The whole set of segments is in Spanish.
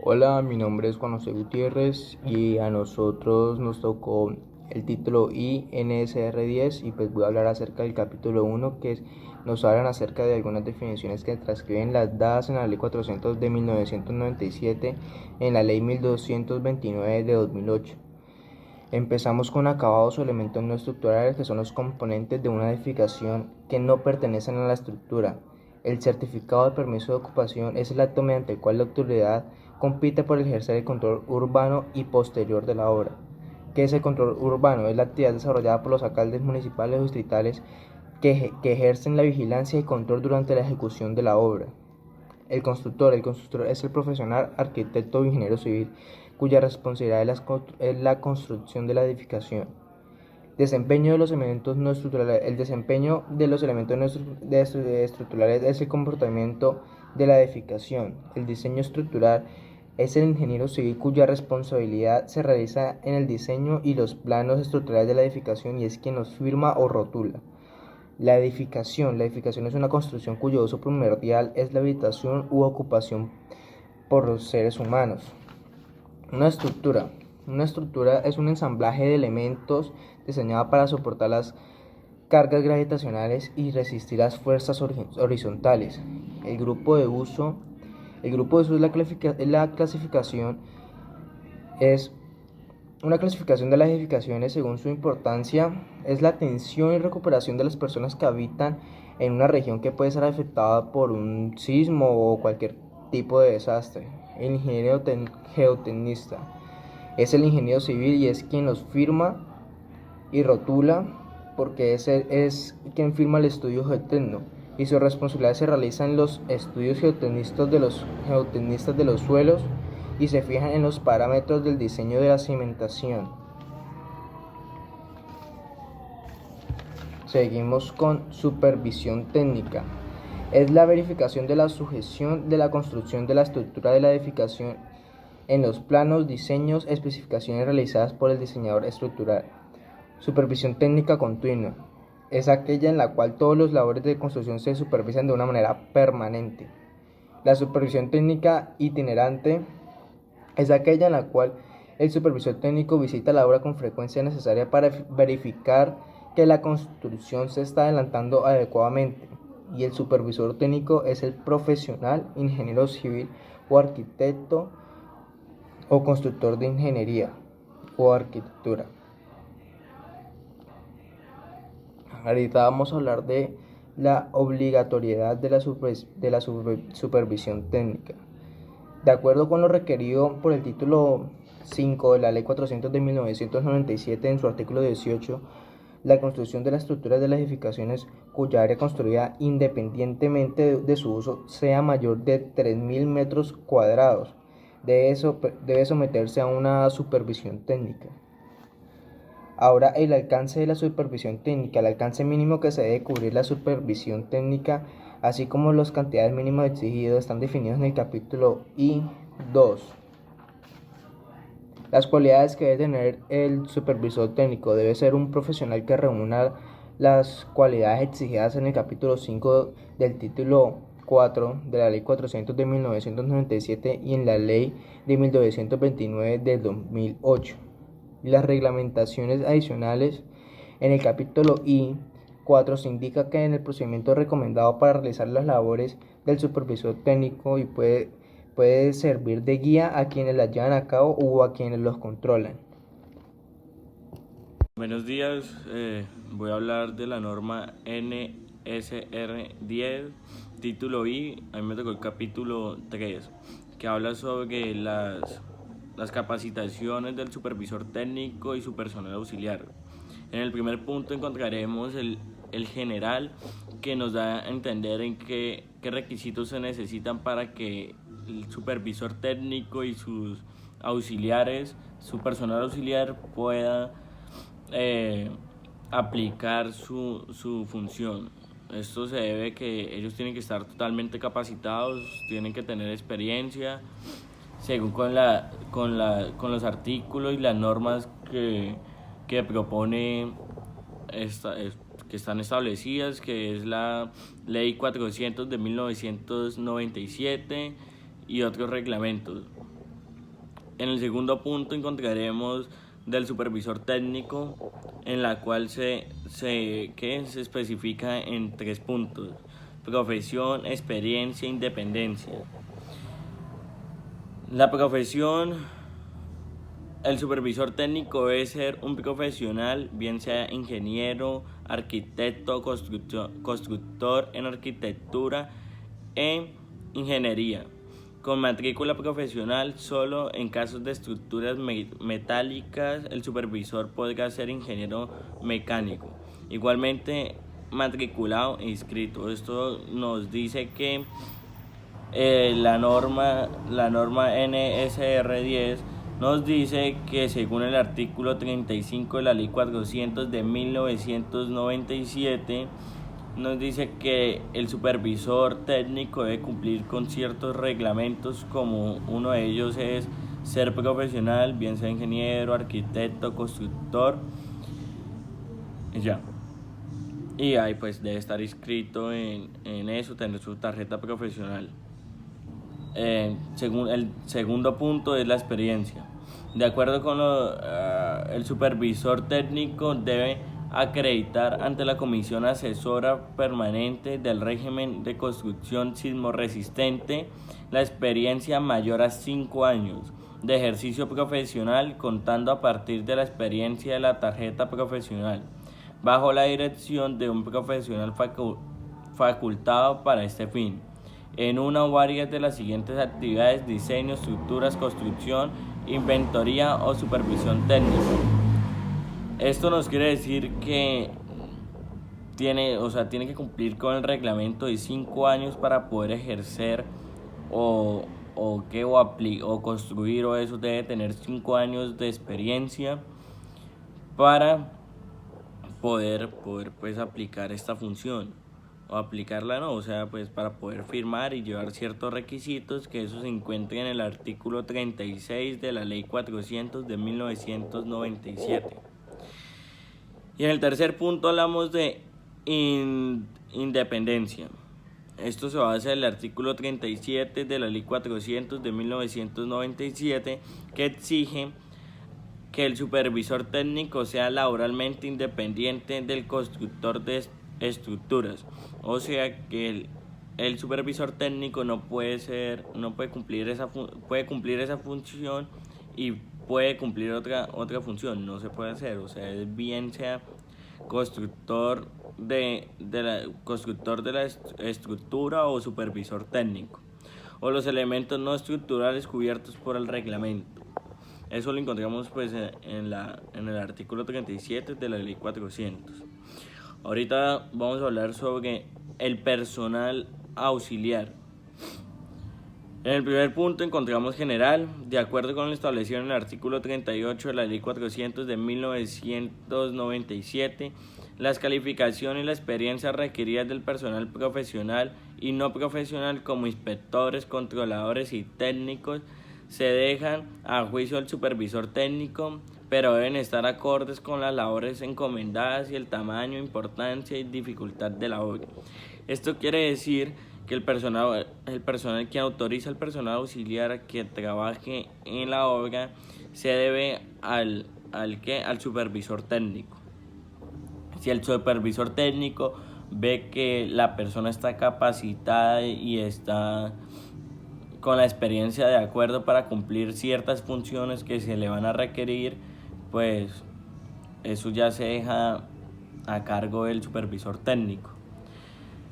Hola, mi nombre es Juan José Gutiérrez y a nosotros nos tocó el título INSR10 y pues voy a hablar acerca del capítulo 1 nos hablan acerca de algunas definiciones que transcriben las dadas en la Ley 400 de 1997 en la Ley 1229 de 2008. Empezamos con acabados o elementos no estructurales, que son los componentes de una edificación que no pertenecen a la estructura. El certificado de permiso de ocupación es el acto mediante el cual la autoridad compite por ejercer el control urbano y posterior de la obra. ¿Qué es el control urbano? Es la actividad desarrollada por los alcaldes municipales o distritales que ejercen la vigilancia y control durante la ejecución de la obra. El constructor es el profesional, arquitecto o ingeniero civil, cuya responsabilidad es la construcción de la edificación. Desempeño de los elementos no estructurales. El desempeño de los elementos no estructurales es el comportamiento de la edificación. El diseño estructural es el ingeniero civil cuya responsabilidad se realiza en el diseño y los planos estructurales de la edificación y es quien los firma o rotula. La edificación es una construcción cuyo uso primordial es la habitación u ocupación por los seres humanos. Una estructura es un ensamblaje de elementos diseñado para soportar las cargas gravitacionales y resistir las fuerzas horizontales. El grupo de uso es la clasificación es una clasificación de las edificaciones según su importancia es la atención y recuperación de las personas que habitan en una región que puede ser afectada por un sismo o cualquier tipo de desastre. El ingeniero geotecnista es el ingeniero civil y es quien los firma y rotula porque es quien firma el estudio geotecno y su responsabilidad se realiza en los estudios geotecnistas de los suelos y se fijan en los parámetros del diseño de la cimentación. Seguimos con supervisión técnica. Es la verificación de la sujeción de la construcción de la estructura de la edificación en los planos, diseños, especificaciones realizadas por el diseñador estructural. Supervisión técnica continua. Es aquella en la cual todos los labores de construcción se supervisan de una manera permanente. La supervisión técnica itinerante es aquella en la cual el supervisor técnico visita la obra con frecuencia necesaria para verificar que la construcción se está adelantando adecuadamente. Y el supervisor técnico es el profesional, ingeniero civil o arquitecto o constructor de ingeniería o arquitectura. Ahorita vamos a hablar de la obligatoriedad de la supervisión técnica. De acuerdo con lo requerido por el título 5 de la Ley 400 de 1997 en su artículo 18, la construcción de las estructuras de las edificaciones cuya área construida independientemente de su uso sea mayor de 3.000 metros cuadrados debe someterse a una supervisión técnica. Ahora, el alcance de la supervisión técnica. El alcance mínimo que se debe cubrir la supervisión técnica, así como las cantidades mínimas exigidas, están definidos en el capítulo I2. Las cualidades que debe tener el supervisor técnico: debe ser un profesional que reúna las cualidades exigidas en el capítulo 5 del título 4 de la Ley 400 de 1997 y en la Ley de 1929 del 2008. Las reglamentaciones adicionales. En el capítulo I4 se indica que en el procedimiento recomendado para realizar las labores del supervisor técnico y puede servir de guía a quienes las llevan a cabo o a quienes los controlan. Buenos días, voy a hablar de la norma NSR10, título I. A mí me tocó el capítulo 3, que habla sobre las capacitaciones del supervisor técnico y su personal auxiliar. En el primer punto encontraremos el general, que nos da a entender en qué requisitos se necesitan para que el supervisor técnico y sus auxiliares, su personal auxiliar pueda aplicar su función. Esto se debe a que ellos tienen que estar totalmente capacitados, tienen que tener experiencia, según con los artículos y las normas que propone que están establecidas, que es la Ley 400 de 1997 y otros reglamentos. En el segundo punto encontraremos del supervisor técnico, en la cual se especifica en 3 puntos: profesión, experiencia e independencia. La profesión, el supervisor técnico debe ser un profesional, bien sea ingeniero, arquitecto, constructor en arquitectura e ingeniería, con matrícula profesional. Solo en casos de estructuras metálicas el supervisor podrá ser ingeniero mecánico, igualmente matriculado e inscrito. Esto nos dice que la norma NSR 10 nos dice que, según el artículo 35 de la Ley 400 de 1997, nos dice que el supervisor técnico debe cumplir con ciertos reglamentos, como uno de ellos es ser profesional, bien sea ingeniero, arquitecto, constructor, ya. Y ahí pues debe estar inscrito en eso, tener su tarjeta profesional. Según el segundo punto es la experiencia. De acuerdo con el supervisor técnico debe acreditar ante la Comisión Asesora Permanente del Régimen de Construcción Sismorresistente la experiencia mayor a 5 años de ejercicio profesional, contando a partir de la experiencia de la tarjeta profesional, bajo la dirección de un profesional facultado para este fin, en una o varias de las siguientes actividades: diseño, estructuras, construcción, inventoría o supervisión técnica. Esto nos quiere decir que tiene que cumplir con el reglamento de 5 años para poder ejercer o construir, o eso. Debe tener 5 años de experiencia para poder pues aplicar esta función, o aplicarla no, pues para poder firmar y llevar ciertos requisitos, que eso se encuentra en el artículo 36 de la Ley 400 de 1997. Y en el tercer punto hablamos de independencia. Esto se basa en el artículo 37 de la Ley 400 de 1997, que exige que el supervisor técnico sea laboralmente independiente del constructor de estructuras. O sea que el supervisor técnico puede cumplir esa función y puede cumplir otra función. No se puede hacer, o sea, bien sea constructor de la estructura o supervisor técnico, o los elementos no estructurales cubiertos por el reglamento. Eso lo encontramos pues en el artículo 37 de la Ley 400. Ahorita vamos a hablar sobre el personal auxiliar. En el primer punto encontramos general. De acuerdo con lo establecido en el artículo 38 de la Ley 400 de 1997, las calificaciones y la experiencia requeridas del personal profesional y no profesional, como inspectores, controladores y técnicos, se dejan a juicio del supervisor técnico, pero deben estar acordes con las labores encomendadas y el tamaño, importancia y dificultad de la obra. Esto quiere decir que el personal que autoriza al personal auxiliar a que trabaje en la obra se debe al supervisor técnico. Si el supervisor técnico ve que la persona está capacitada y está con la experiencia de acuerdo para cumplir ciertas funciones que se le van a requerir, pues eso ya se deja a cargo del supervisor técnico.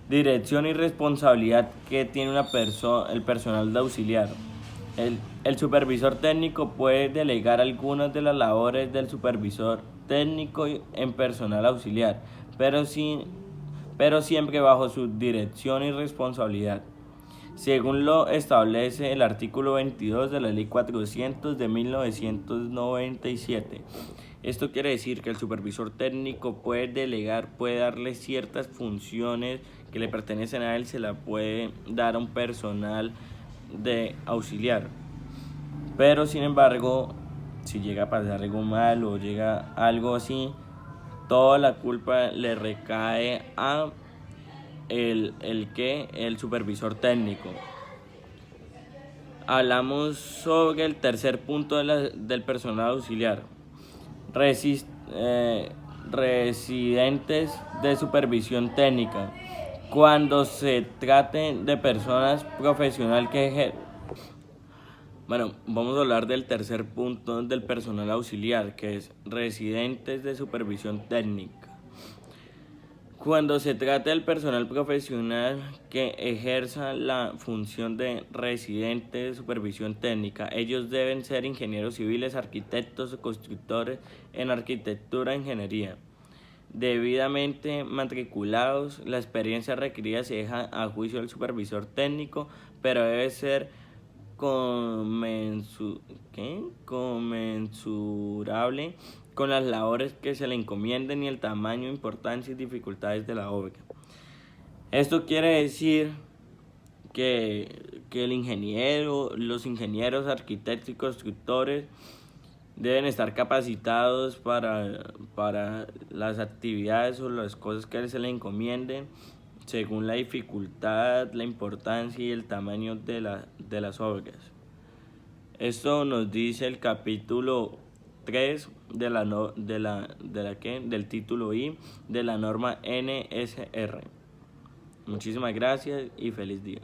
Dirección y responsabilidad que tiene el personal de auxiliar. El supervisor técnico puede delegar algunas de las labores del supervisor técnico en personal auxiliar, pero siempre bajo su dirección y responsabilidad, según lo establece el artículo 22 de la Ley 400 de 1997. Esto quiere decir que el supervisor técnico puede delegar, puede darle ciertas funciones que le pertenecen a él, se la puede dar a un personal de auxiliar. Pero sin embargo, si llega a pasar algo mal o llega algo así, toda la culpa le recae a el supervisor técnico. hablamos sobre el tercer punto del personal auxiliar. Residentes de supervisión técnica. Cuando se trate de personas profesionales Bueno, vamos a hablar del tercer punto del personal auxiliar, que es residentes de supervisión técnica. Cuando se trata del personal profesional que ejerza la función de residente de supervisión técnica, ellos deben ser ingenieros civiles, arquitectos o constructores en arquitectura e ingeniería. Debidamente matriculados, la experiencia requerida se deja a juicio del supervisor técnico, pero debe ser comensurable con las labores que se le encomienden y el tamaño, importancia y dificultades de la obra. Esto quiere decir que los ingenieros, arquitectos y constructores deben estar capacitados para las actividades o las cosas que se le encomienden según la dificultad, la importancia y el tamaño de las obras. Esto nos dice el capítulo 3 del título I de la norma NSR. Muchísimas gracias y feliz día.